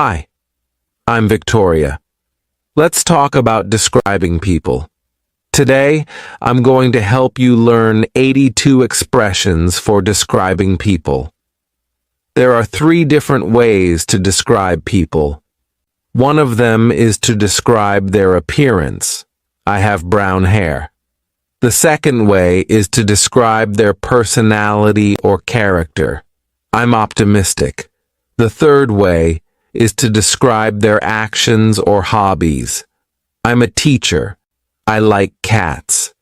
Hi, I'm Victoria. Let's talk about describing people. Today, I'm going to help you learn 82 expressions for describing people. There are 3 different ways to describe people. One of them is to describe their appearance. I have brown hair. The second way is to describe their personality or character. I'm optimistic. The third way is to describe their actions or hobbies. I'm a teacher. I like cats.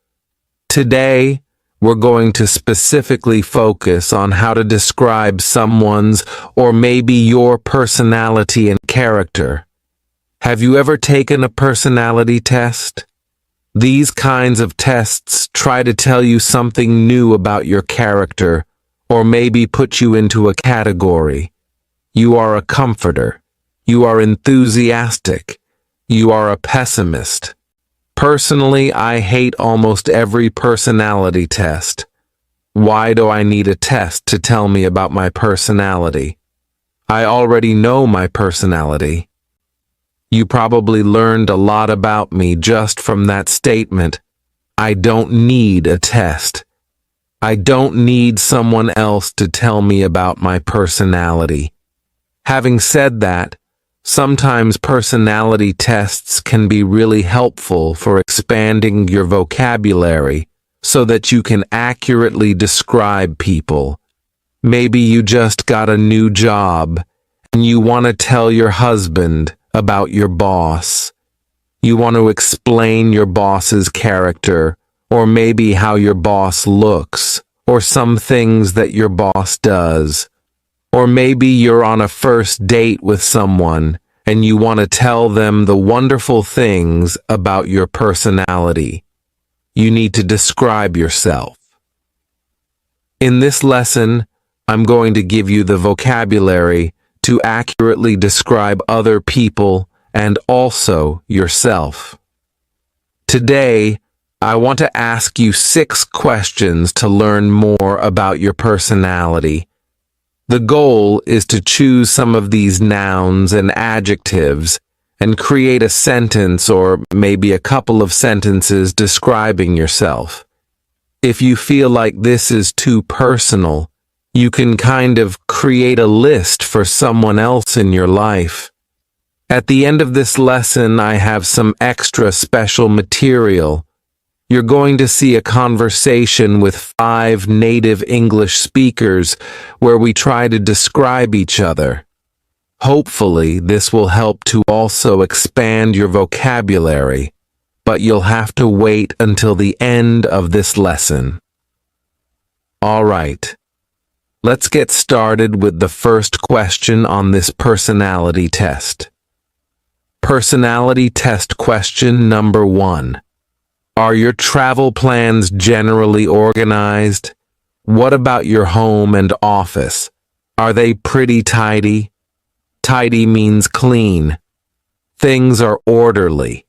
Today, we're going to specifically focus on how to describe someone's or maybe your personality and character. Have you ever taken a personality test? These kinds of tests try to tell you something new about your character or maybe put you into a category. You are a comforter. You are enthusiastic. You are a pessimist. Personally, I hate almost every personality test. Why do I need a test to tell me about my personality? I already know my personality. You probably learned a lot about me just from that statement. I don't need a test. I don't need someone else to tell me about my personality. Having said that, sometimes personality tests can be really helpful for expanding your vocabulary so that you can accurately describe people. Maybe you just got a new job and you want to tell your husband about your boss. You want to explain your boss's character, or maybe how your boss looks, or some things that your boss does. Or maybe you're on a first date with someone and you want to tell them the wonderful things about your personality. You need to describe yourself. In this lesson, I'm going to give you the vocabulary to accurately describe other people and also yourself. Today, I want to ask you 6 questions to learn more about your personality. The goal is to choose some of these nouns and adjectives and create a sentence or maybe a couple of sentences describing yourself. If you feel like this is too personal, you can kind of create a list for someone else in your life. At the end of this lesson, I have some extra special material. You're going to see a conversation with 5 native English speakers where we try to describe each other. Hopefully, this will help to also expand your vocabulary, but you'll have to wait until the end of this lesson. All right, let's get started with the first question on this personality test. Personality test question number 1. Are your travel plans generally organized? What about your home and office? Are they pretty tidy? Tidy means clean. Things are orderly.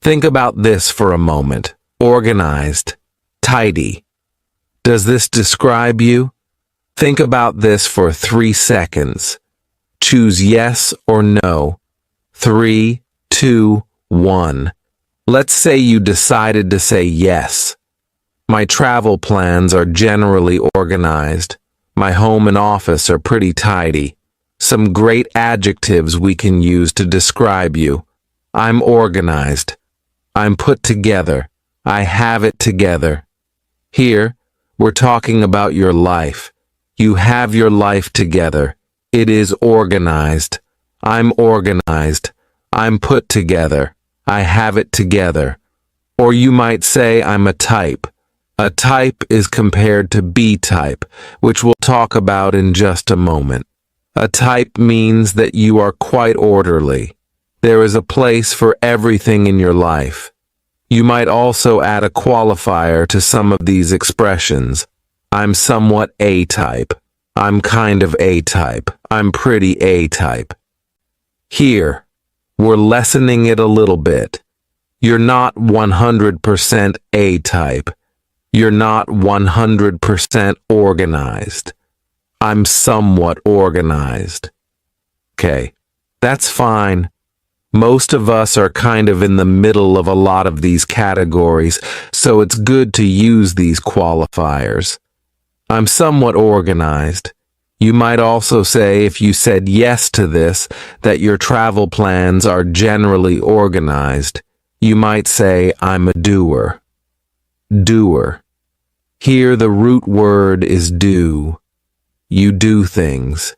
Think about this for a moment. Organized. Tidy. Does this describe you? Think about this for 3 seconds. Choose yes or no. 3, 2, 1. Let's say you decided to say yes. My travel plans are generally organized. My home and office are pretty tidy. Some great adjectives we can use to describe you. I'm organized. I'm put together. I have it together. Here, we're talking about your life. You have your life together. It is organized. I'm organized. I'm put together. I have it together. Or you might say I'm a type. A type is compared to B-type, which we'll talk about in just a moment. A type means that you are quite orderly. There is a place for everything in your life. You might also add a qualifier to some of these expressions. I'm somewhat A-type. I'm kind of A-type. I'm pretty A-type. Here, we're lessening it a little bit. You're not 100% A-type. You're not 100% organized. I'm somewhat organized. Okay, That's fine. Most of us are kind of in the middle of a lot of these categories, so it's good to use these qualifiers. I'm somewhat organized. You might also say, if you said yes to this, that your travel plans are generally organized. You might say, I'm a doer. Doer. Here the root word is do. You do things.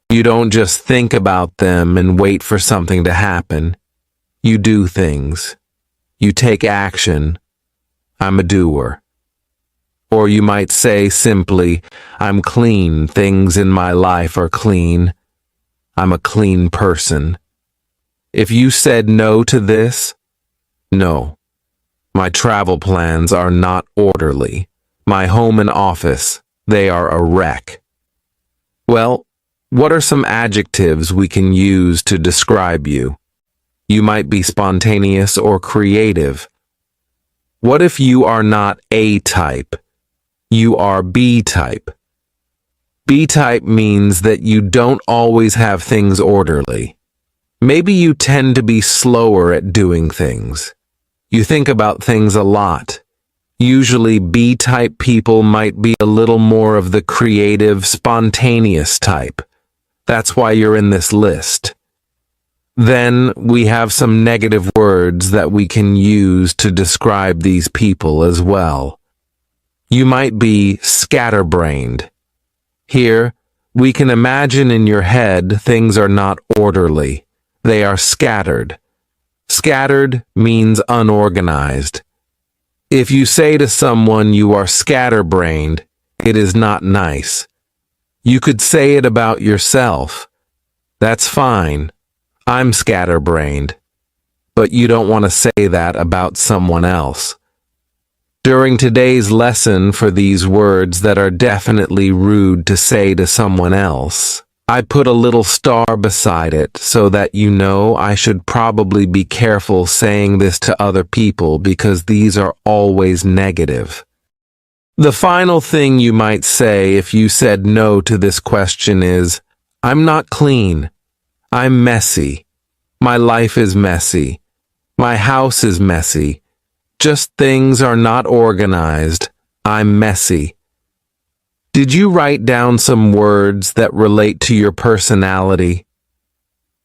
You don't just think about them and wait for something to happen. You do things. You take action. I'm a doer. Or you might say simply, I'm clean. Things in my life are clean. I'm a clean person. If you said no to this, no. My travel plans are not orderly. My home and office, they are a wreck. Well, what are some adjectives we can use to describe you? You might be spontaneous or creative. What if you are not A type? You are B type. B type means that you don't always have things orderly. Maybe you tend to be slower at doing things. You think about things a lot. Usually B-type people might be a little more of the creative, spontaneous type. That's why you're in this list. Then we have some negative words that we can use to describe these people as well. You might be scatterbrained. Here, we can imagine in your head things are not orderly. They are scattered. Scattered means unorganized. If you say to someone you are scatterbrained, it is not nice. You could say it about yourself. That's fine. I'm scatterbrained. But you don't want to say that about someone else. During today's lesson for these words that are definitely rude to say to someone else, I put a little star beside it so that you know I should probably be careful saying this to other people because these are always negative. The final thing you might say if you said no to this question is, I'm not clean. I'm messy. My life is messy. My house is messy. Just things are not organized. I'm messy. Did you write down some words that relate to your personality?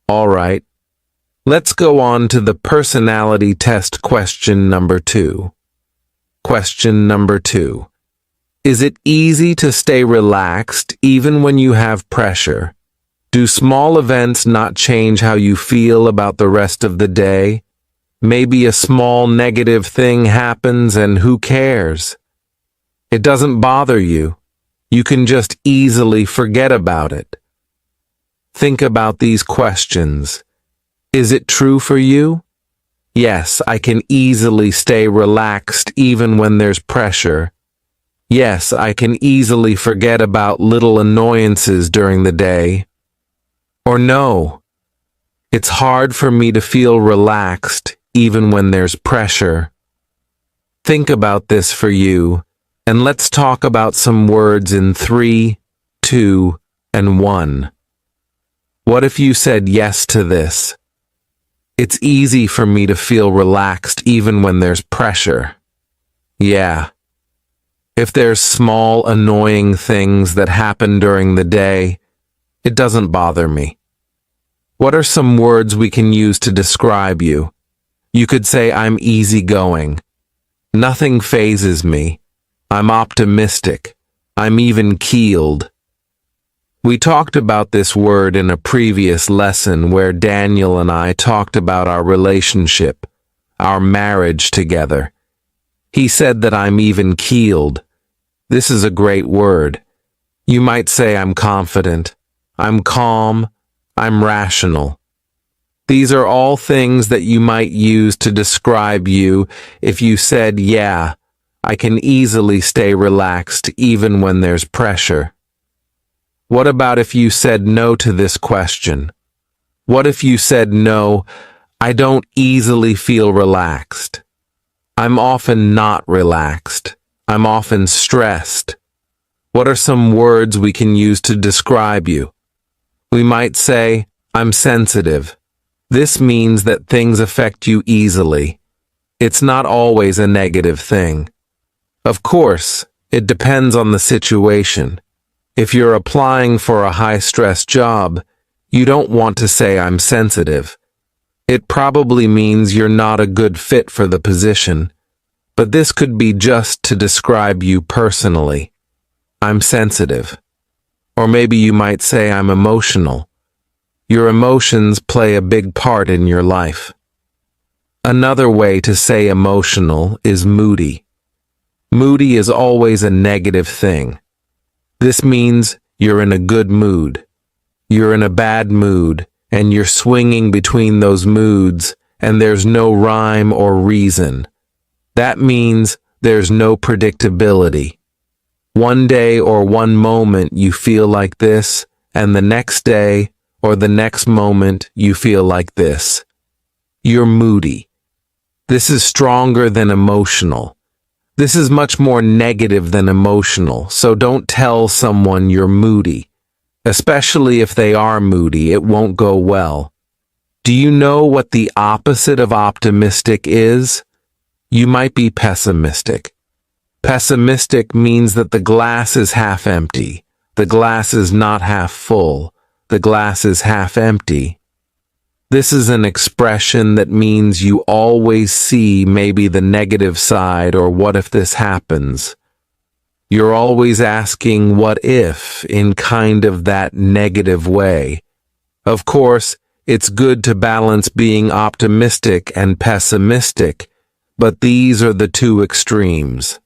All right. Let's go on to the personality test question number 2. Question number 2. Is it easy to stay relaxed even when you have pressure? Do small events not change how you feel about the rest of the day? Maybe a small negative thing happens and who cares? It doesn't bother you. You can just easily forget about it. Think about these questions. Is it true for you? Yes, I can easily stay relaxed even when there's pressure. Yes, I can easily forget about little annoyances during the day. Or no, it's hard for me to feel relaxed even when there's pressure. Think about this for you. And let's talk about some words in 3, 2, and 1. What if you said yes to this? It's easy for me to feel relaxed even when there's pressure. Yeah. If there's small, annoying things that happen during the day, it doesn't bother me. What are some words we can use to describe you? You could say I'm easygoing. Nothing phases me. I'm optimistic. I'm even-keeled. We talked about this word in a previous lesson where Daniel and I talked about our relationship, our marriage together. He said that I'm even-keeled. This is a great word. You might say I'm confident. I'm calm. I'm rational. These are all things that you might use to describe you if you said, yeah, I can easily stay relaxed even when there's pressure. What about if you said no to this question? What if you said no, I don't easily feel relaxed. I'm often not relaxed. I'm often stressed. What are some words we can use to describe you? We might say, I'm sensitive. This means that things affect you easily. It's not always a negative thing. Of course, it depends on the situation. If you're applying for a high-stress job, you don't want to say I'm sensitive. It probably means you're not a good fit for the position, but this could be just to describe you personally. I'm sensitive. Or maybe you might say I'm emotional. Your emotions play a big part in your life. Another way to say emotional is moody. Moody is always a negative thing. This means you're in a good mood. You're in a bad mood, and you're swinging between those moods, and there's no rhyme or reason. That means there's no predictability. One day or one moment you feel like this, and the next day or the next moment you feel like this. You're moody. This is stronger than emotional. This is much more negative than emotional, so don't tell someone you're moody. Especially if they are moody, it won't go well. Do you know what the opposite of optimistic is? You might be pessimistic. Pessimistic means that the glass is half empty. The glass is not half full. The glass is half empty. This is an expression that means you always see maybe the negative side or what if this happens. You're always asking what if in kind of that negative way. Of course, it's good to balance being optimistic and pessimistic, but these are the two extremes.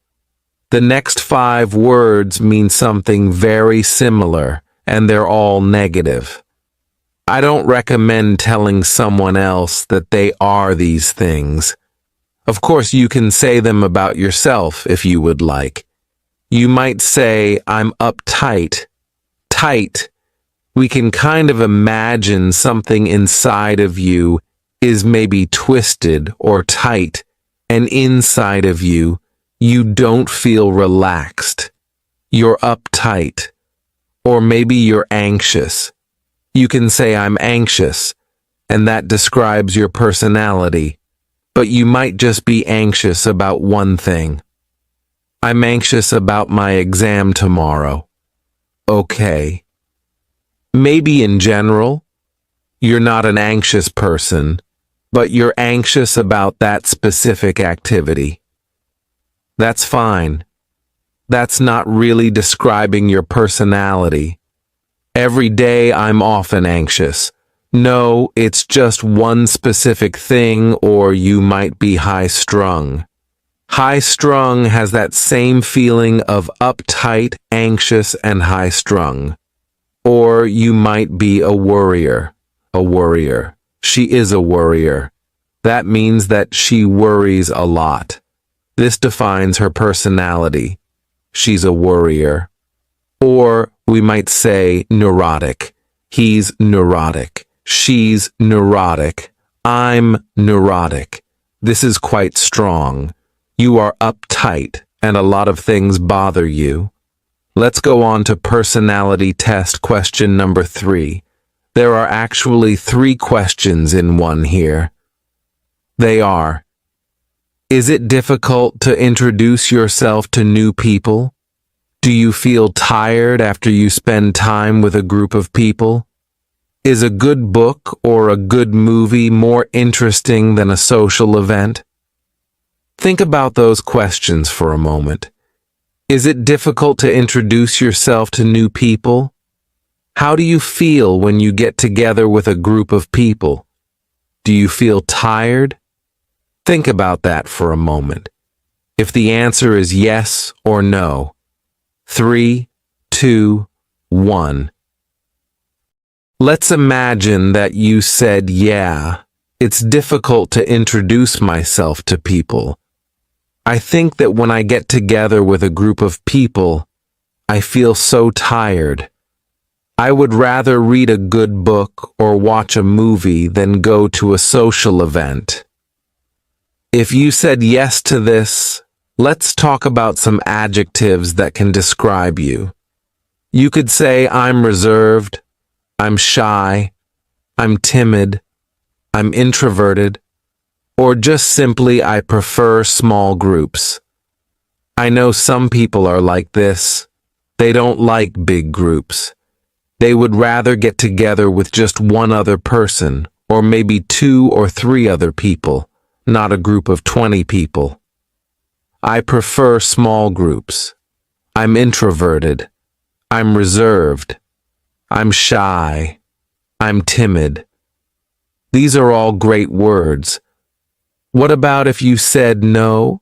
The next 5 words mean something very similar, and they're all negative. I don't recommend telling someone else that they are these things. Of course, you can say them about yourself if you would like. You might say, I'm uptight. Tight. We can kind of imagine something inside of you is maybe twisted or tight, and inside of you, you don't feel relaxed. You're uptight. Or maybe you're anxious. You can say I'm anxious, and that describes your personality, but you might just be anxious about one thing. I'm anxious about my exam tomorrow. Okay. Maybe in general, you're not an anxious person, but you're anxious about that specific activity. That's fine. That's not really describing your personality. Every day I'm often anxious. No, it's just one specific thing, or you might be high-strung. High-strung has that same feeling of uptight, anxious, and high-strung. Or you might be a worrier. A worrier. She is a worrier. That means that she worries a lot. This defines her personality. She's a worrier. Or we might say neurotic. He's neurotic. She's neurotic. I'm neurotic. This is quite strong. You are uptight, and a lot of things bother you. Let's go on to personality test question number 3. There are actually 3 questions in one here. They are: is it difficult to introduce yourself to new people? Do you feel tired after you spend time with a group of people? Is a good book or a good movie more interesting than a social event? Think about those questions for a moment. Is it difficult to introduce yourself to new people? How do you feel when you get together with a group of people? Do you feel tired? Think about that for a moment. If the answer is yes or no. 3, 2, 1. Let's imagine that you said, yeah, it's difficult to introduce myself to people. I think that when I get together with a group of people, I feel so tired. I would rather read a good book or watch a movie than go to a social event. If you said yes to this, let's talk about some adjectives that can describe you. You could say I'm reserved, I'm shy, I'm timid, I'm introverted, or just simply I prefer small groups. I know some people are like this. They don't like big groups. They would rather get together with just one other person, or maybe 2 or 3 other people, not a group of 20 people. I prefer small groups. I'm introverted. I'm reserved. I'm shy. I'm timid. These are all great words. What about if you said no?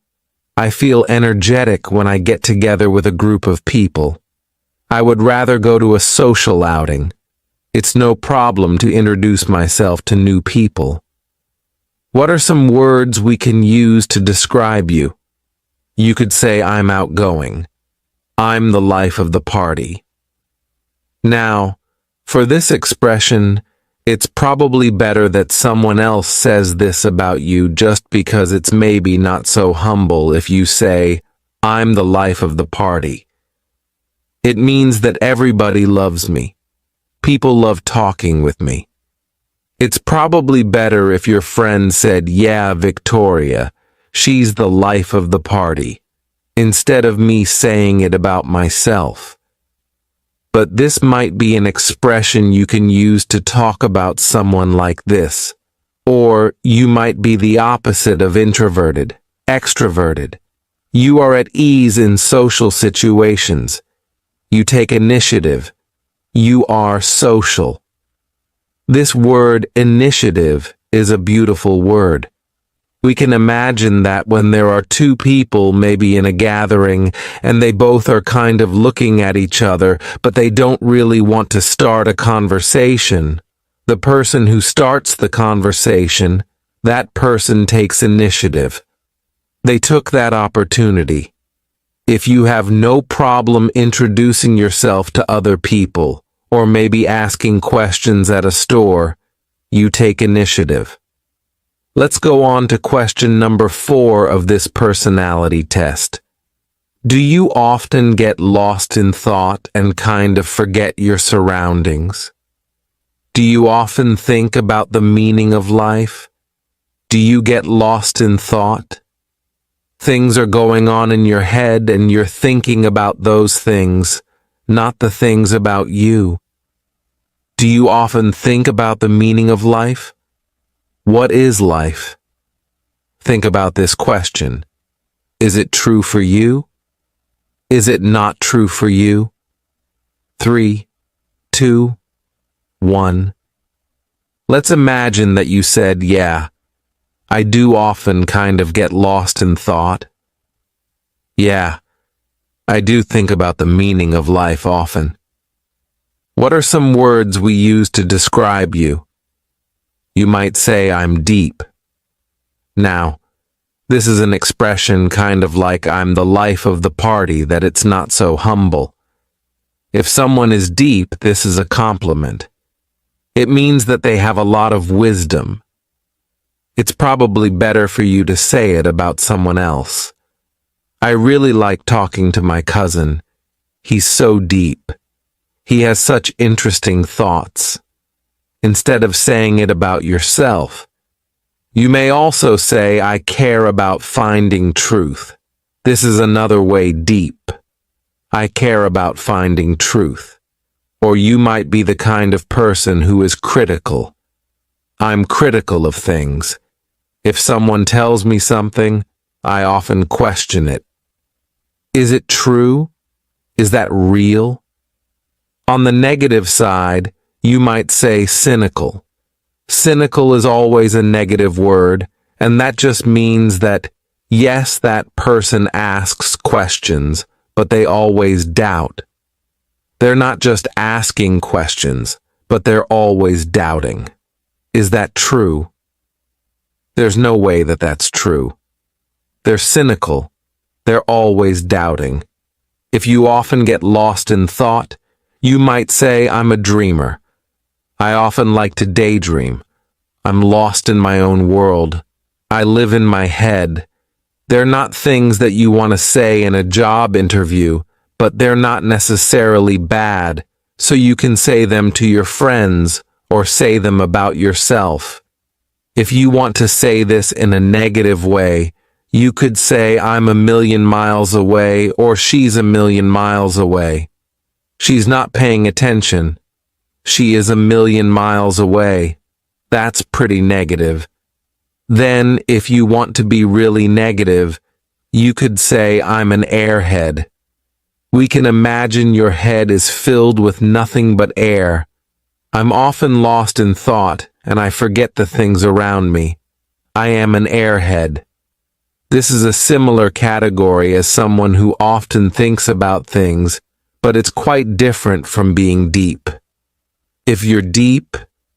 I feel energetic when I get together with a group of people. I would rather go to a social outing. It's no problem to introduce myself to new people. What are some words we can use to describe you? You could say I'm outgoing. I'm the life of the party. Now, for this expression, it's probably better that someone else says this about you just because it's maybe not so humble if you say, I'm the life of the party. It means that everybody loves me. People love talking with me. It's probably better if your friend said, yeah, Victoria, she's the life of the party, instead of me saying it about myself. But this might be an expression you can use to talk about someone like this. Or you might be the opposite of introverted, extroverted. You are at ease in social situations. You take initiative. You are social. This word initiative is a beautiful word. We can imagine that when there are 2 people maybe in a gathering and they both are kind of looking at each other, but they don't really want to start a conversation. The person who starts the conversation, that person takes initiative. They took that opportunity. If you have no problem introducing yourself to other people, or maybe asking questions at a store, you take initiative. Let's go on to question number 4 of this personality test. Do you often get lost in thought and kind of forget your surroundings? Do you often think about the meaning of life? Do you get lost in thought? Things are going on in your head and you're thinking about those things, not the things about you. Do you often think about the meaning of life? What is life? Think about this question. Is it true for you? Is it not true for you? 3, 2, 1. Let's imagine that you said, yeah, I do often kind of get lost in thought. Yeah, I do think about the meaning of life often. What are some words we use to describe you? You might say, I'm deep. Now, this is an expression kind of like I'm the life of the party, that it's not so humble. If someone is deep, this is a compliment. It means that they have a lot of wisdom. It's probably better for you to say it about someone else. I really like talking to my cousin. He's so deep. He has such interesting thoughts. Instead of saying it about yourself, you may also say, I care about finding truth. This is another way, deep. I care about finding truth. Or you might be the kind of person who is critical. I'm critical of things. If someone tells me something, I often question it. Is it true? Is that real? On the negative side, you might say cynical. Cynical is always a negative word, and that just means that, yes, that person asks questions, but they always doubt. They're not just asking questions, but they're always doubting. Is that true? There's no way that that's true. They're cynical. They're always doubting. If you often get lost in thought, you might say, I'm a dreamer. I often like to daydream. I'm lost in my own world. I live in my head. They're not things that you want to say in a job interview, but they're not necessarily bad, so you can say them to your friends or say them about yourself. If you want to say this in a negative way, you could say I'm a million miles away or she's a million miles away. She's not paying attention. She is a million miles away. That's pretty negative. Then, if you want to be really negative, you could say I'm an airhead. We can imagine your head is filled with nothing but air. I'm often lost in thought, and I forget the things around me. I am an airhead. This is a similar category as someone who often thinks about things, but it's quite different from being deep. If you're deep,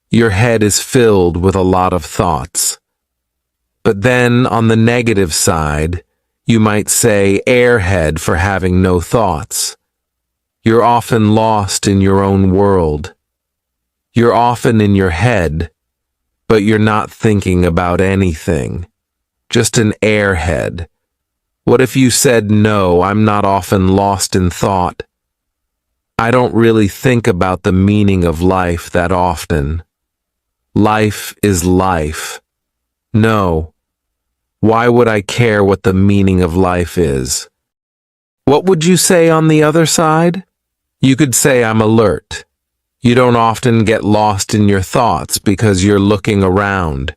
your head is filled with a lot of thoughts. But then, on the negative side, you might say airhead for having no thoughts. You're often lost in your own world. You're often in your head, but you're not thinking about anything. Just an airhead. What if you said, no, I'm not often lost in thought. I don't really think about the meaning of life that often. Life is life. No. Why would I care what the meaning of life is? What would you say on the other side? You could say I'm alert. You don't often get lost in your thoughts because you're looking around.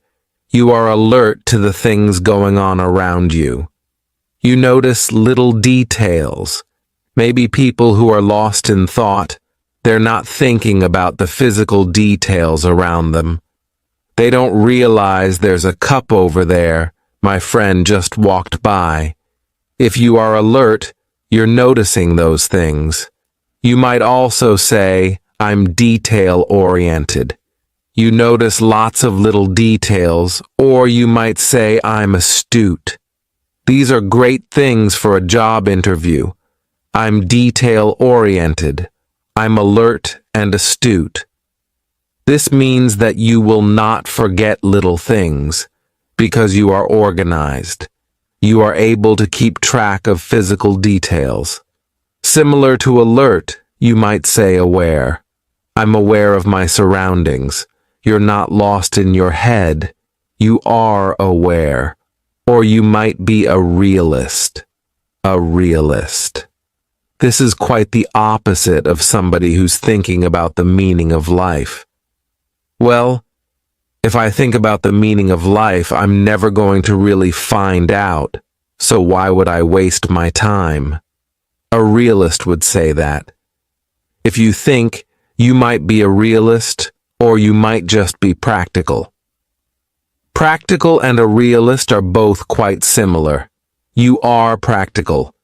You are alert to the things going on around you. You notice little details. Maybe people who are lost in thought, they're not thinking about the physical details around them. They don't realize there's a cup over there. My friend just walked by. If you are alert, you're noticing those things. You might also say, I'm detail-oriented. You notice lots of little details, or you might say, I'm astute. These are great things for a job interview. I'm detail-oriented. I'm alert and astute. This means that you will not forget little things because you are organized. You are able to keep track of physical details. Similar to alert, you might say aware. I'm aware of my surroundings. You're not lost in your head. You are aware. Or you might be a realist. A realist. This is quite the opposite of somebody who's thinking about the meaning of life. Well, if I think about the meaning of life, I'm never going to really find out, so why would I waste my time? A realist would say that. If you think, you might be a realist, or you might just be practical. Practical and a realist are both quite similar. You are practical.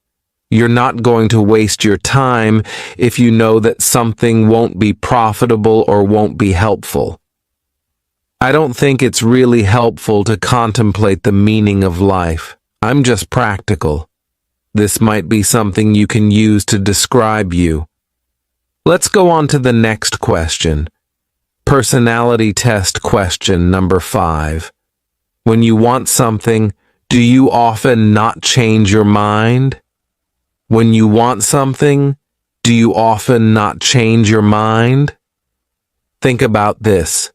You're not going to waste your time if you know that something won't be profitable or won't be helpful. I don't think it's really helpful to contemplate the meaning of life. I'm just practical. This might be something you can use to describe you. Let's go on to the next question. Personality test question number 5. When you want something, do you often not change your mind? When you want something, do you often not change your mind? Think about this.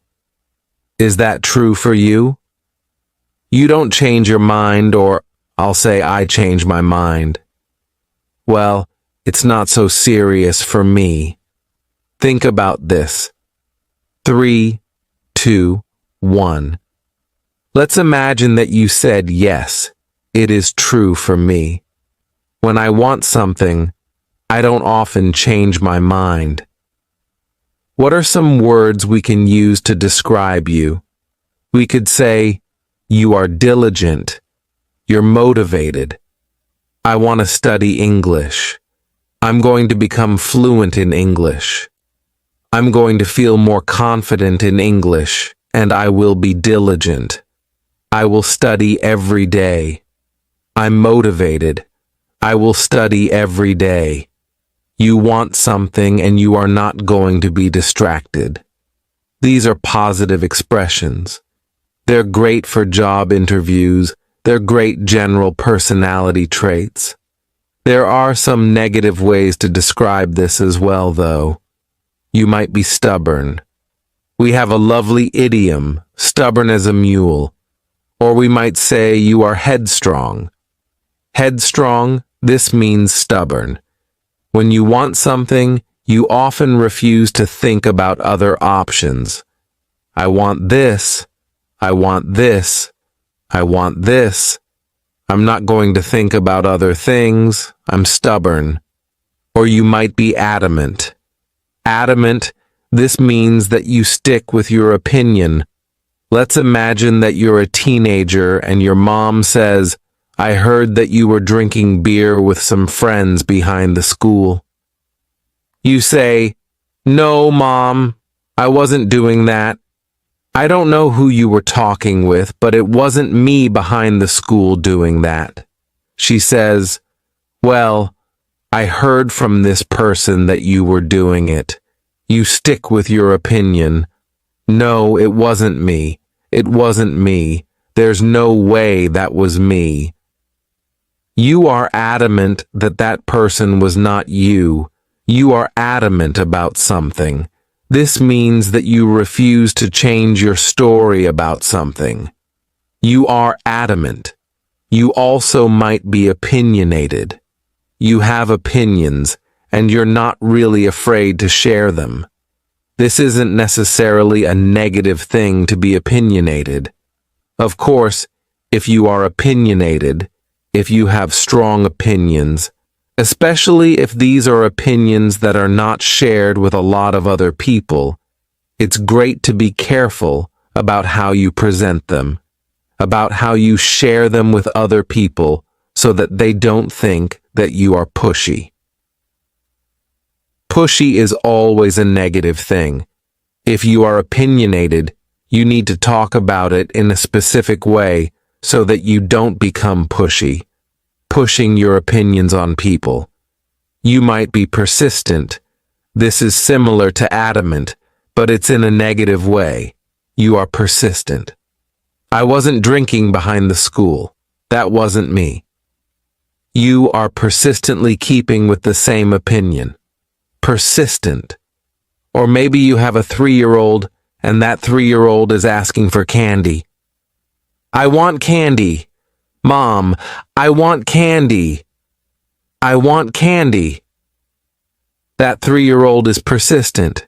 Is that true for you? You don't change your mind, or I'll say I change my mind. Well, it's not so serious for me. Think about this. 3, 2, 1. Let's imagine that you said yes, it is true for me. When I want something, I don't often change my mind. What are some words we can use to describe you? We could say, you are diligent. You're motivated. I want to study English. I'm going to become fluent in English. I'm going to feel more confident in English, and I will be diligent. I will study every day. I'm motivated. I will study every day. You want something and you are not going to be distracted. These are positive expressions. They're great for job interviews. They're great general personality traits. There are some negative ways to describe this as well, though. You might be stubborn. We have a lovely idiom, stubborn as a mule. Or we might say you are headstrong. Headstrong, this means stubborn. When you want something, you often refuse to think about other options. I want this. I want this. I want this. I'm not going to think about other things. I'm stubborn. Or you might be adamant. Adamant, this means that you stick with your opinion. Let's imagine that you're a teenager and your mom says, I heard that you were drinking beer with some friends behind the school. You say, No, Mom, I wasn't doing that. I don't know who you were talking with, but it wasn't me behind the school doing that. She says, Well, I heard from this person that you were doing it. You stick with your opinion. No, it wasn't me. It wasn't me. There's no way that was me. You are adamant that that person was not you. You are adamant about something. This means that you refuse to change your story about something. You are adamant. You also might be opinionated. You have opinions, and you're not really afraid to share them. This isn't necessarily a negative thing to be opinionated. Of course, if you are opinionated, if you have strong opinions, especially if these are opinions that are not shared with a lot of other people, it's great to be careful about how you present them, about how you share them with other people so that they don't think that you are pushy. Pushy is always a negative thing. If you are opinionated, you need to talk about it in a specific way so that you don't become pushy, pushing your opinions on people. You might be persistent. This is similar to adamant, but it's in a negative way. You are persistent. I wasn't drinking behind the school. That wasn't me. You are persistently keeping with the same opinion. Persistent. Or maybe you have a 3-year-old and that 3-year-old is asking for candy. I want candy. Mom, I want candy. I want candy. That 3-year-old is persistent.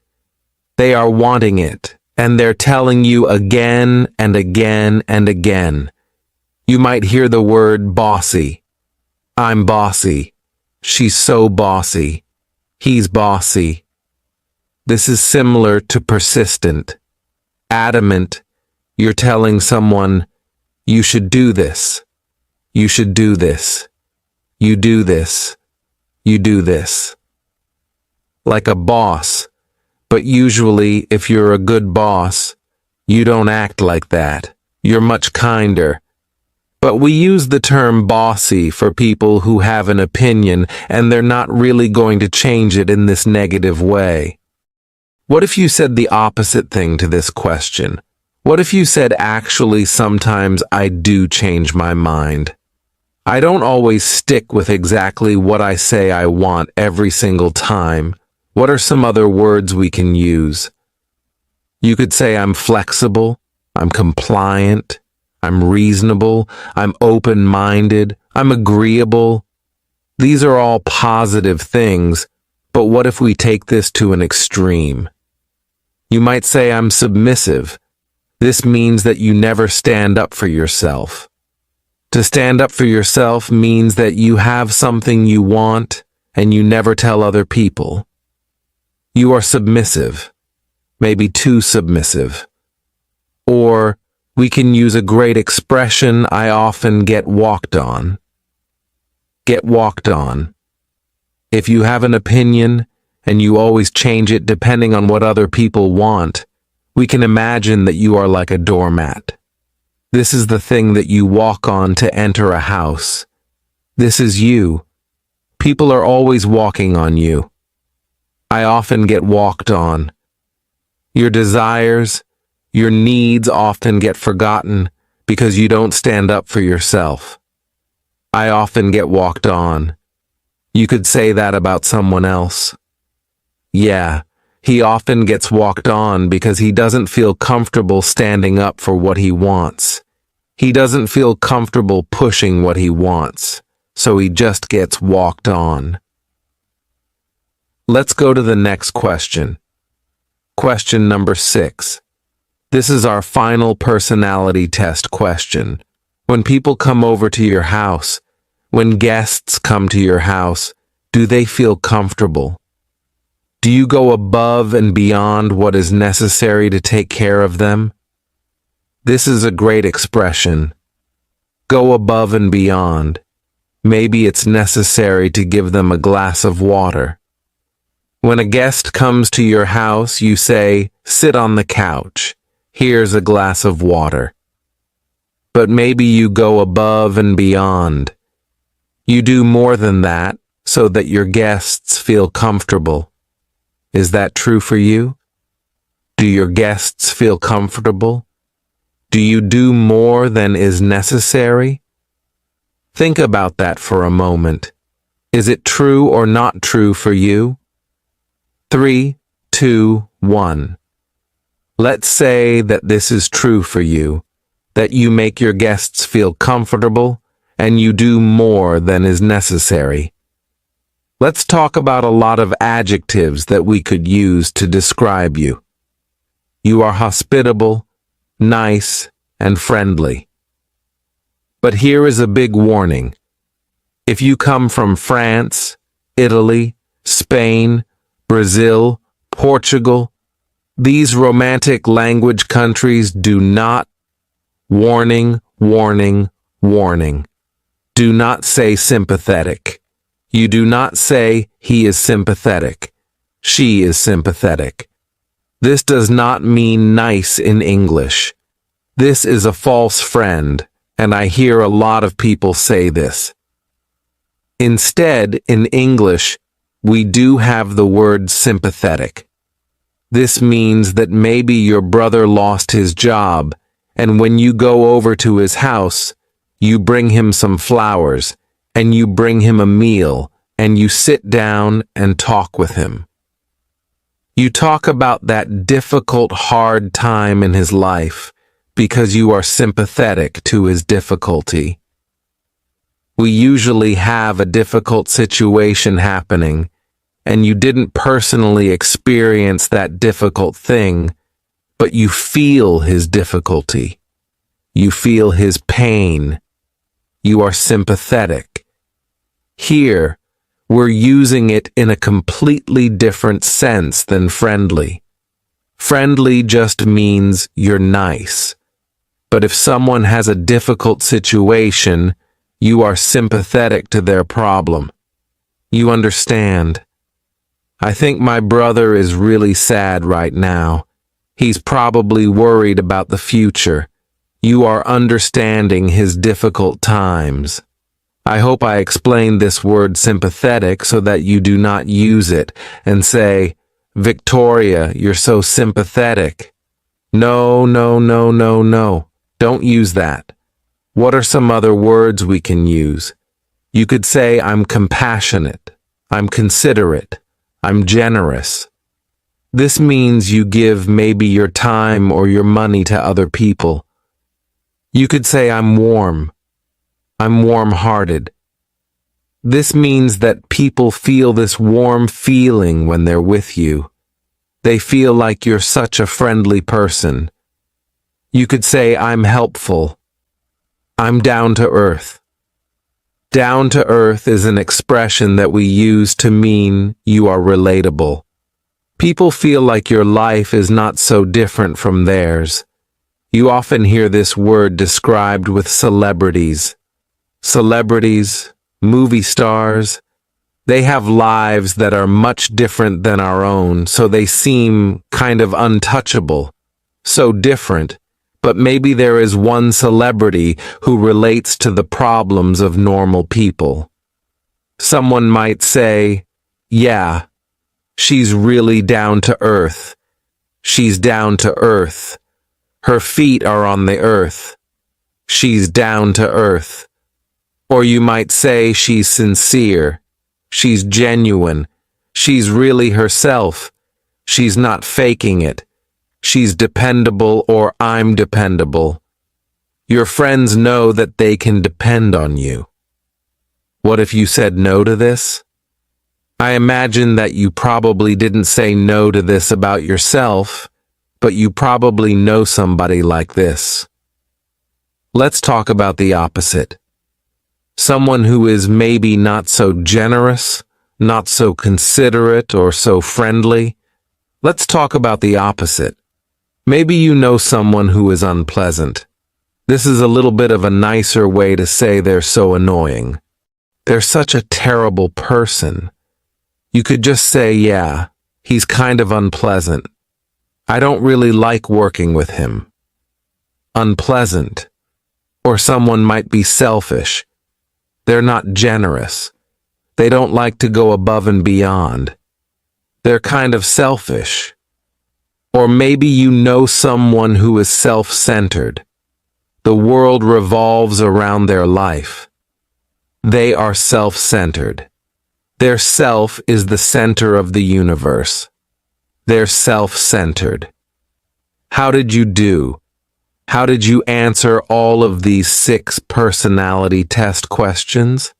They are wanting it, and they're telling you again and again and again. You might hear the word bossy. I'm bossy. She's so bossy. He's bossy. This is similar to persistent. Adamant, you're telling someone, you should do this. You should do this. You do this. You do this. Like a boss, but usually if you're a good boss, you don't act like that. You're much kinder. But we use the term bossy for people who have an opinion and they're not really going to change it in this negative way. What if you said the opposite thing to this question? What if you said, actually, sometimes I do change my mind. I don't always stick with exactly what I say I want every single time. What are some other words we can use? You could say I'm flexible, I'm compliant, I'm reasonable, I'm open-minded, I'm agreeable. These are all positive things, but what if we take this to an extreme? You might say I'm submissive. This means that you never stand up for yourself. To stand up for yourself means that you have something you want and you never tell other people. You are submissive, maybe too submissive. Or we can use a great expression, I often get walked on. Get walked on. If you have an opinion and you always change it depending on what other people want, we can imagine that you are like a doormat. This is the thing that you walk on to enter a house. This is you. People are always walking on you. I often get walked on. Your desires, your needs often get forgotten because you don't stand up for yourself. I often get walked on. You could say that about someone else. Yeah, He often gets walked on because he doesn't feel comfortable standing up for what he wants. He doesn't feel comfortable pushing what he wants, so he just gets walked on. Let's go to the next question. Question number 6. This is our final personality test question. When people come over to your house, when guests come to your house, do they feel comfortable? Do you go above and beyond what is necessary to take care of them? This is a great expression. Go above and beyond. Maybe it's necessary to give them a glass of water. When a guest comes to your house, you say, "Sit on the couch. Here's a glass of water." But maybe you go above and beyond. You do more than that so that your guests feel comfortable. Is that true for you? Do your guests feel comfortable? Do you do more than is necessary? Think about that for a moment. Is it true or not true for you? 3, 2, 1. Let's say that this is true for you, that you make your guests feel comfortable and you do more than is necessary. Let's talk about a lot of adjectives that we could use to describe you. You are hospitable, nice, and friendly. But here is a big warning. If you come from France, Italy, Spain, Brazil, Portugal, these romantic language countries do not, warning, warning, warning. Do not say sympathetic. You do not say he is sympathetic. She is sympathetic. This does not mean nice in English. This is a false friend, and I hear a lot of people say this. Instead, in English, we do have the word sympathetic. This means that maybe your brother lost his job, and when you go over to his house, you bring him some flowers, and you bring him a meal, and you sit down and talk with him. You talk about that difficult, hard time in his life because you are sympathetic to his difficulty. We usually have a difficult situation happening, and you didn't personally experience that difficult thing, but you feel his difficulty. You feel his pain. You are sympathetic. Here, we're using it in a completely different sense than friendly. Friendly just means you're nice. But if someone has a difficult situation, you are sympathetic to their problem. You understand. I think my brother is really sad right now. He's probably worried about the future. You are understanding his difficult times. I hope I explained this word sympathetic so that you do not use it and say, "Victoria, you're so sympathetic." No, no, no, no, no. Don't use that. What are some other words we can use? You could say, "I'm compassionate. I'm considerate. I'm generous." This means you give maybe your time or your money to other people. You could say, "I'm warm. I'm warm-hearted." This means that people feel this warm feeling when they're with you. They feel like you're such a friendly person. You could say, "I'm helpful. I'm down to earth." Down to earth is an expression that we use to mean you are relatable. People feel like your life is not so different from theirs. You often hear this word described with celebrities. Celebrities, movie stars, they have lives that are much different than our own, so they seem kind of untouchable, so different, but maybe there is one celebrity who relates to the problems of normal people. Someone might say, "Yeah, she's really down to earth. She's down to earth. Her feet are on the earth. She's down to earth." Or you might say she's sincere, she's genuine, she's really herself, She's not faking it. She's dependable, or I'm dependable. Your friends know that they can depend on you. What if you said no to this? I imagine that you probably didn't say no to this about yourself, but you probably know somebody like this. Let's talk about the opposite. Someone who is maybe not so generous, not so considerate, or so friendly. Let's talk about the opposite. Maybe you know someone who is unpleasant. This is a little bit of a nicer way to say they're so annoying. They're such a terrible person. You could just say, yeah, he's kind of unpleasant. I don't really like working with him. Unpleasant. Or someone might be selfish. They're not generous. They don't like to go above and beyond. They're kind of selfish. Or maybe you know someone who is self-centered. The world revolves around their life. They are self-centered. Their self is the center of the universe. They're self-centered. How did you do? How did you answer all of these 6 personality test questions?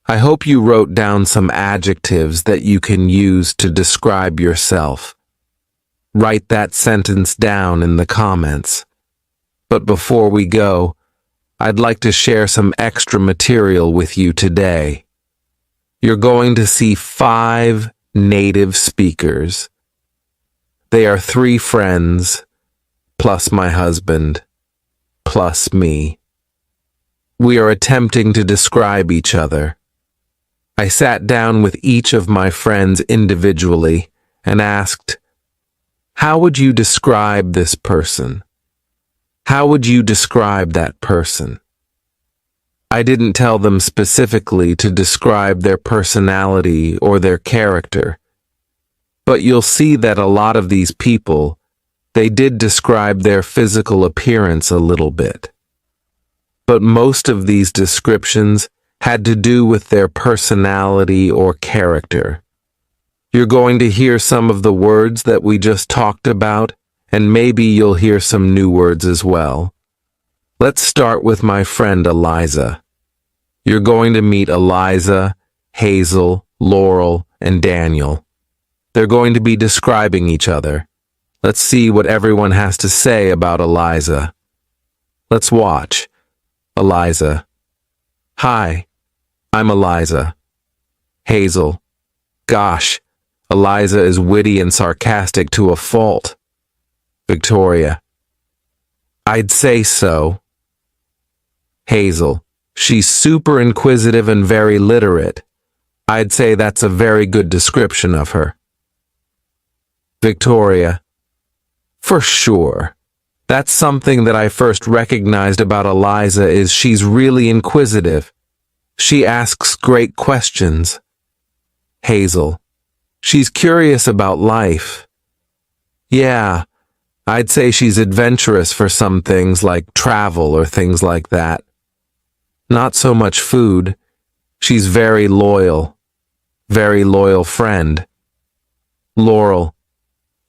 I hope you wrote down some adjectives that you can use to describe yourself. Write that sentence down in the comments. But before we go, I'd like to share some extra material with you today. You're going to see 5 native speakers. They are 3 friends, plus my husband, plus me. We are attempting to describe each other. I sat down with each of my friends individually and asked, how would you describe this person? How would you describe that person? I didn't tell them specifically to describe their personality or their character, but you'll see that a lot of these people, they did describe their physical appearance a little bit. But most of these descriptions had to do with their personality or character. You're going to hear some of the words that we just talked about, and maybe you'll hear some new words as well. Let's start with my friend Eliza. You're going to meet Eliza, Hazel, Laurel, and Daniel. They're going to be describing each other. Let's see what everyone has to say about Eliza. Let's watch. Eliza. Hi, I'm Eliza. Hazel. Gosh, Eliza is witty and sarcastic to a fault. Victoria. I'd say so. Hazel. She's super inquisitive and very literate. I'd say that's a very good description of her. Victoria. For sure. That's something that I first recognized about Eliza is she's really inquisitive. She asks great questions. Hazel. She's curious about life. Yeah. I'd say she's adventurous for some things like travel or things like that. Not so much food. She's very loyal friend. Laurel.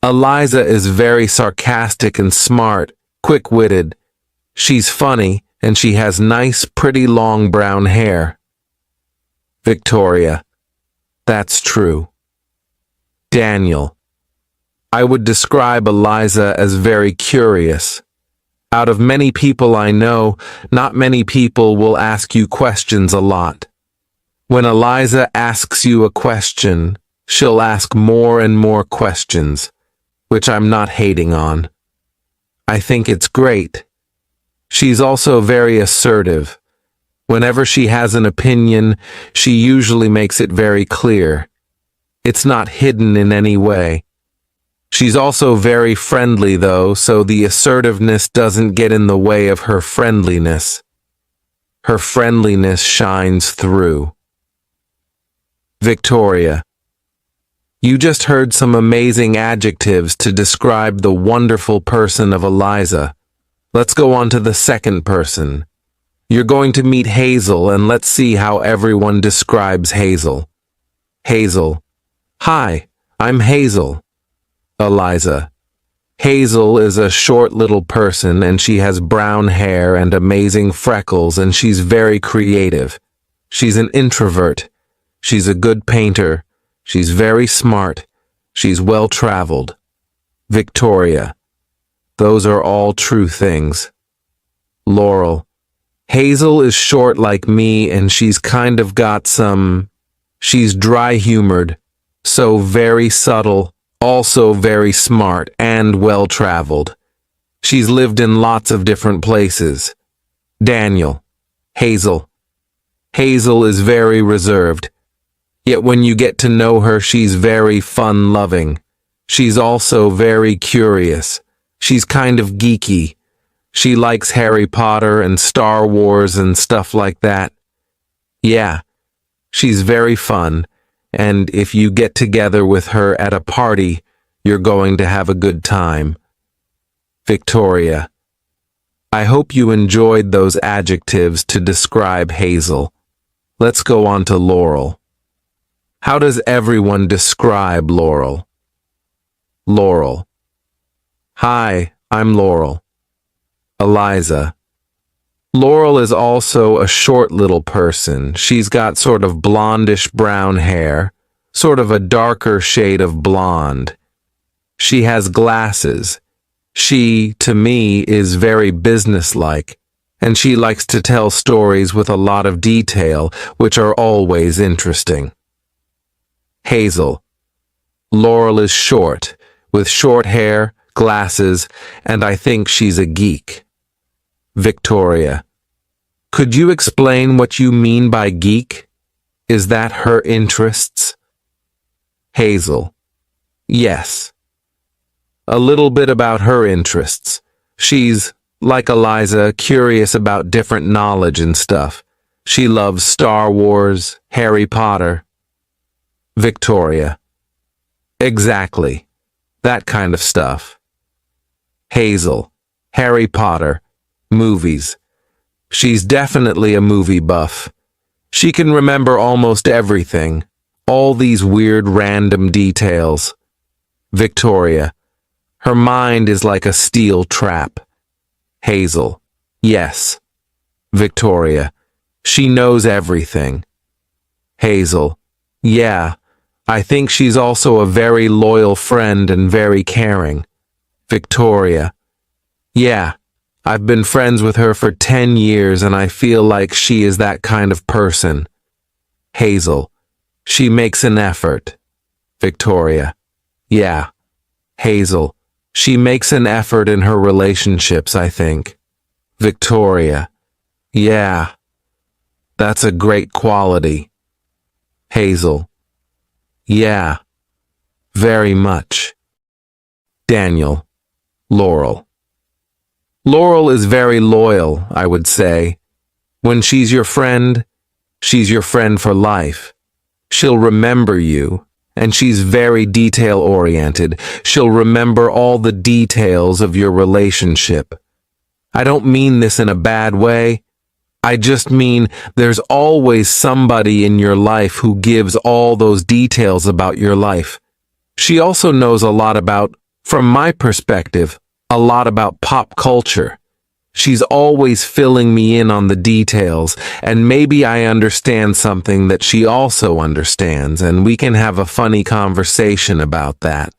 Eliza is very sarcastic and smart, quick-witted. She's funny and she has nice, pretty long brown hair. Victoria. That's true. Daniel. I would describe Eliza as very curious. Out of many people I know, not many people will ask you questions a lot. When Eliza asks you a question, she'll ask more and more questions, which I'm not hating on. I think it's great. She's also very assertive. Whenever she has an opinion, she usually makes it very clear. It's not hidden in any way. She's also very friendly though, so the assertiveness doesn't get in the way of her friendliness. Her friendliness shines through. Victoria. You just heard some amazing adjectives to describe the wonderful person of Eliza. Let's go on to the second person. You're going to meet Hazel, and let's see how everyone describes Hazel. Hazel. Hi, I'm Hazel. Eliza. Hazel is a short little person and she has brown hair and amazing freckles and she's very creative. She's an introvert. She's a good painter. She's very smart. She's well-traveled. Victoria. Those are all true things. Laurel. Hazel is short like me and she's kind of got she's dry-humored, so very subtle, also very smart and well-traveled. She's lived in lots of different places. Daniel. Hazel. Hazel is very reserved. Yet when you get to know her, she's very fun-loving. She's also very curious. She's kind of geeky. She likes Harry Potter and Star Wars and stuff like that. Yeah, she's very fun, and if you get together with her at a party, you're going to have a good time. Victoria. I hope you enjoyed those adjectives to describe Hazel. Let's go on to Laurel. How does everyone describe Laurel? Laurel. Hi, I'm Laurel. Eliza. Laurel is also a short little person. She's got sort of blondish brown hair, sort of a darker shade of blonde. She has glasses. She, to me, is very businesslike, and she likes to tell stories with a lot of detail, which are always interesting. Hazel. Laurel is short, with short hair, glasses, and I think she's a geek. Victoria. Could you explain what you mean by geek? Is that her interests? Hazel. Yes. A little bit about her interests. She's, like Eliza, curious about different knowledge and stuff. She loves Star Wars, Harry Potter. Victoria. Exactly. That kind of stuff. Hazel. Harry Potter. Movies. She's definitely a movie buff. She can remember almost everything. All these weird random details. Victoria. Her mind is like a steel trap. Hazel. Yes. Victoria. She knows everything. Hazel. Yeah. I think she's also a very loyal friend and very caring. Victoria. Yeah. I've been friends with her for 10 years and I feel like she is that kind of person. Hazel. She makes an effort. Victoria. Yeah. Hazel. She makes an effort in her relationships, I think. Victoria. Yeah. That's a great quality. Hazel. Yeah. Very much. Daniel. Laurel. Laurel is very loyal, I would say. When she's your friend for life. She'll remember you, and she's very detail-oriented. She'll remember all the details of your relationship. I don't mean this in a bad way. I just mean there's always somebody in your life who gives all those details about your life. She also knows a lot about, from my perspective, a lot about pop culture. She's always filling me in on the details, and maybe I understand something that she also understands, and we can have a funny conversation about that.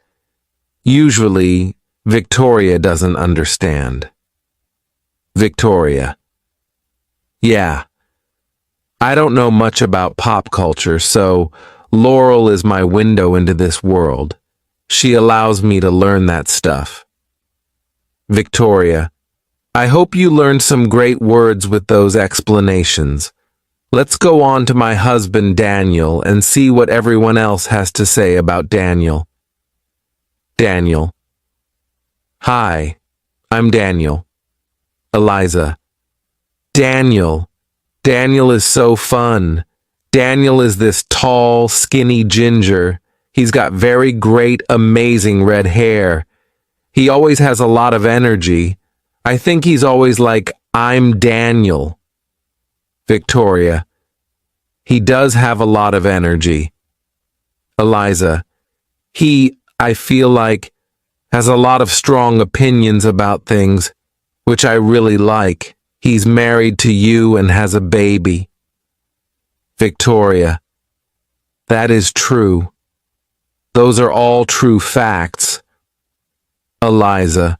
Usually, Victoria doesn't understand. Victoria. Yeah. I don't know much about pop culture, so Laurel is my window into this world. She allows me to learn that stuff. Victoria. I hope you learned some great words with those explanations. Let's go on to my husband Daniel and see what everyone else has to say about Daniel. Daniel. Hi, I'm Daniel. Eliza. Daniel. Daniel is so fun. Daniel is this tall, skinny ginger. He's got very great, amazing red hair. He always has a lot of energy. I think he's always like, I'm Daniel. Victoria. He does have a lot of energy. Eliza. I feel like, has a lot of strong opinions about things, which I really like. He's married to you and has a baby. Victoria: That is true. Those are all true facts. Eliza: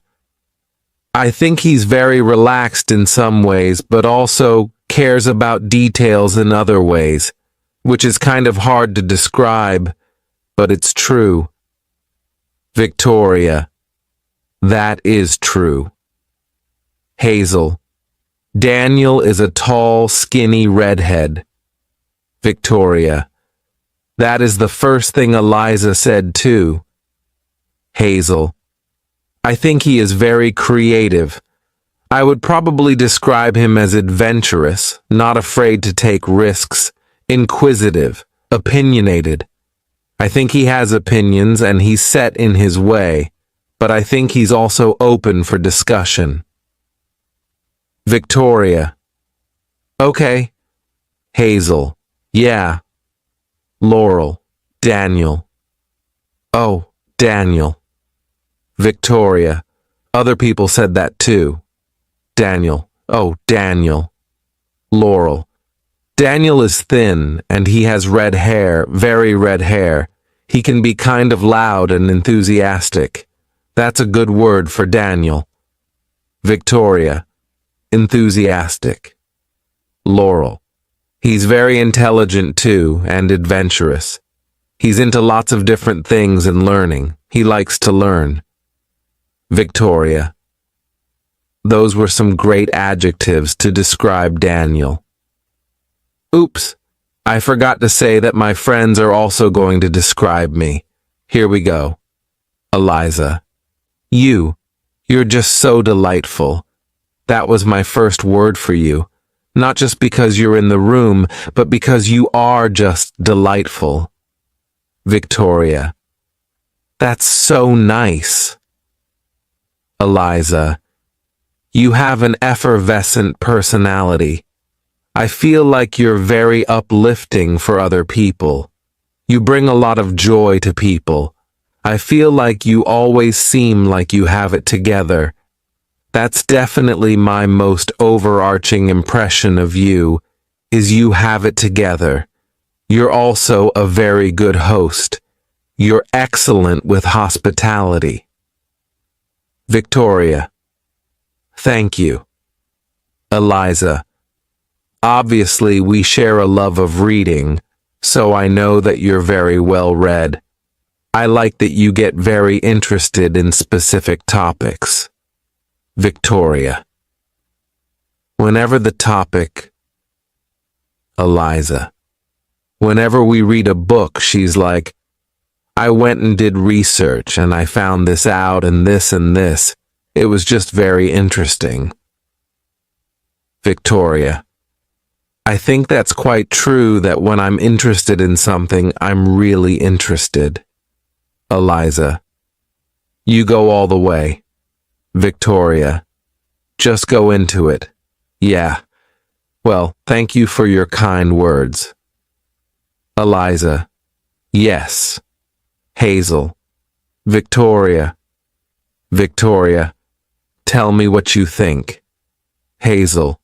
I think he's very relaxed in some ways, but also cares about details in other ways, which is kind of hard to describe, but it's true. Victoria: That is true. Hazel: Daniel is a tall, skinny redhead. Victoria: That is the first thing Eliza said too. Hazel: I think he is very creative. I would probably describe him as adventurous, not afraid to take risks, inquisitive, opinionated. I think he has opinions and he's set in his way, but I think he's also open for discussion. Victoria: Okay. Hazel: Yeah. Laurel: Daniel. Oh, Daniel. Victoria: Other people said that too. Daniel: Oh, Daniel. Laurel: Daniel is thin and he has red hair, very red hair. He can be kind of loud and enthusiastic. That's a good word for Daniel. Victoria: Enthusiastic. Laurel: He's very intelligent too and adventurous. He's into lots of different things and learning. He likes to learn. Victoria: Those were some great adjectives to describe Daniel. Oops, I forgot to say that my friends are also going to describe me. Here we go. Eliza: You're just so delightful. That was my first word for you. Not just because you're in the room, but because you are just delightful. Victoria: That's so nice. Eliza: You have an effervescent personality. I feel like you're very uplifting for other people. You bring a lot of joy to people. I feel like you always seem like you have it together. That's definitely my most overarching impression of you, is you have it together. You're also a very good host. You're excellent with hospitality. Victoria: Thank you. Eliza: Obviously, we share a love of reading, so I know that you're very well read. I like that you get very interested in specific topics. Victoria: Whenever the topic... Eliza: Whenever we read a book, she's like, I went and did research and I found this out and this and this. It was just very interesting. Victoria: I think that's quite true that when I'm interested in something, I'm really interested. Eliza: You go all the way. Victoria: Just go into it. Yeah. Well, thank you for your kind words. Eliza: Yes. Hazel: Victoria. Victoria: Tell me what you think. Hazel: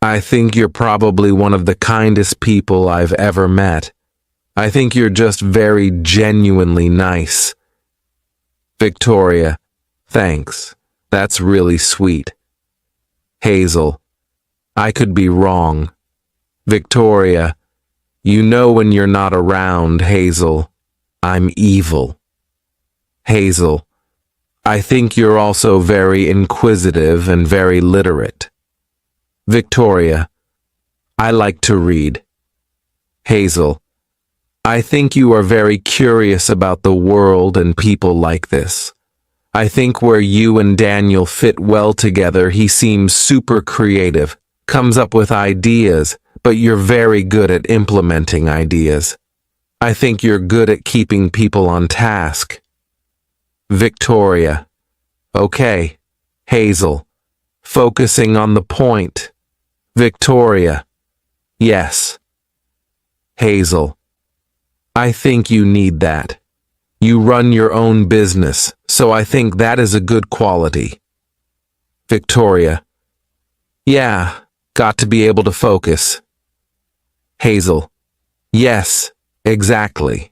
I think you're probably one of the kindest people I've ever met. I think you're just very genuinely nice. Victoria: Thanks. That's really sweet. Hazel: I could be wrong. Victoria: You know when you're not around, Hazel. I'm evil. Hazel: I think you're also very inquisitive and very literate. Victoria: I like to read. Hazel: I think you are very curious about the world and people like this. I think where you and Daniel fit well together, he seems super creative, comes up with ideas, but you're very good at implementing ideas. I think you're good at keeping people on task. Victoria: Okay. Hazel: Focusing on the point. Victoria: Yes. Hazel: I think you need that. You run your own business, so I think that is a good quality. Victoria. Yeah, got to be able to focus. Hazel. Yes, exactly.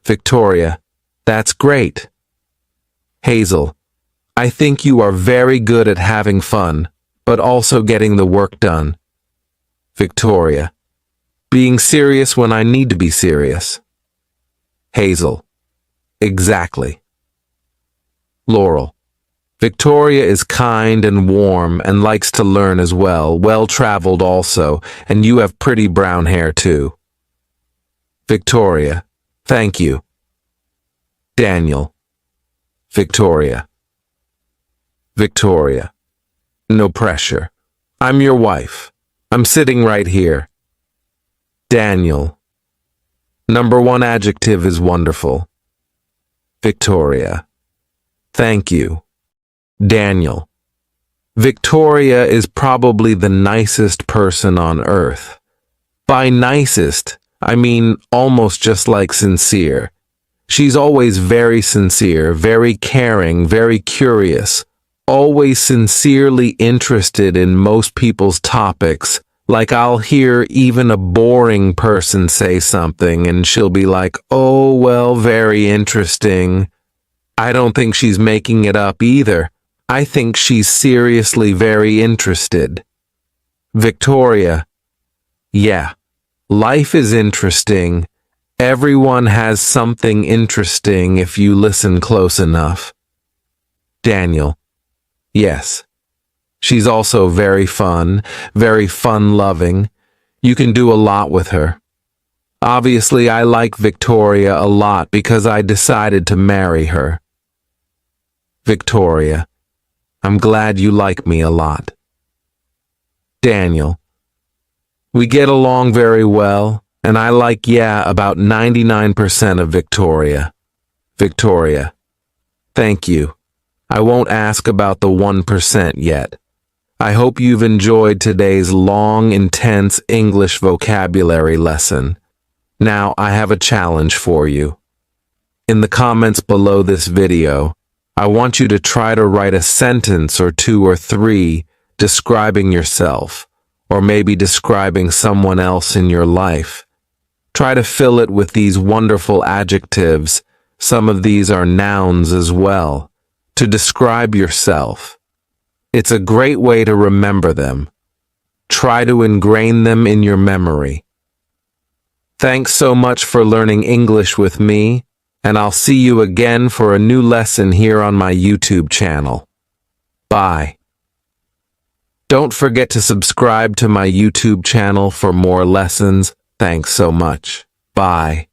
Victoria. That's great. Hazel. I think you are very good at having fun, but also getting the work done. Victoria. Being serious when I need to be serious. Hazel. Exactly. Laurel. Victoria is kind and warm and likes to learn as well, well-traveled also, and you have pretty brown hair too. Victoria. Thank you. Daniel. Victoria. Victoria. No pressure. I'm your wife. I'm sitting right here. Daniel. Number 1 adjective is wonderful. Victoria. Thank you. Daniel. Victoria is probably the nicest person on earth. By nicest, I mean almost just like sincere. She's always very sincere, very caring, very curious, always sincerely interested in most people's topics. Like I'll hear even a boring person say something and she'll be like, oh, well, very interesting. I don't think she's making it up either. I think she's seriously very interested. Victoria. Yeah, life is interesting. Everyone has something interesting if you listen close enough. Daniel. Yes. She's also very fun-loving. You can do a lot with her. Obviously, I like Victoria a lot because I decided to marry her. Victoria. I'm glad you like me a lot. Daniel. We get along very well, and I like, about 99% of Victoria. Victoria. Thank you. I won't ask about the 1% yet. I hope you've enjoyed today's long, intense English vocabulary lesson. Now, I have a challenge for you. In the comments below this video, I want you to try to write a sentence or 2 or 3 describing yourself, or maybe describing someone else in your life. Try to fill it with these wonderful adjectives. Some of these are nouns as well, to describe yourself. It's a great way to remember them. Try to ingrain them in your memory. Thanks so much for learning English with me, and I'll see you again for a new lesson here on my YouTube channel. Bye. Don't forget to subscribe to my YouTube channel for more lessons. Thanks so much. Bye.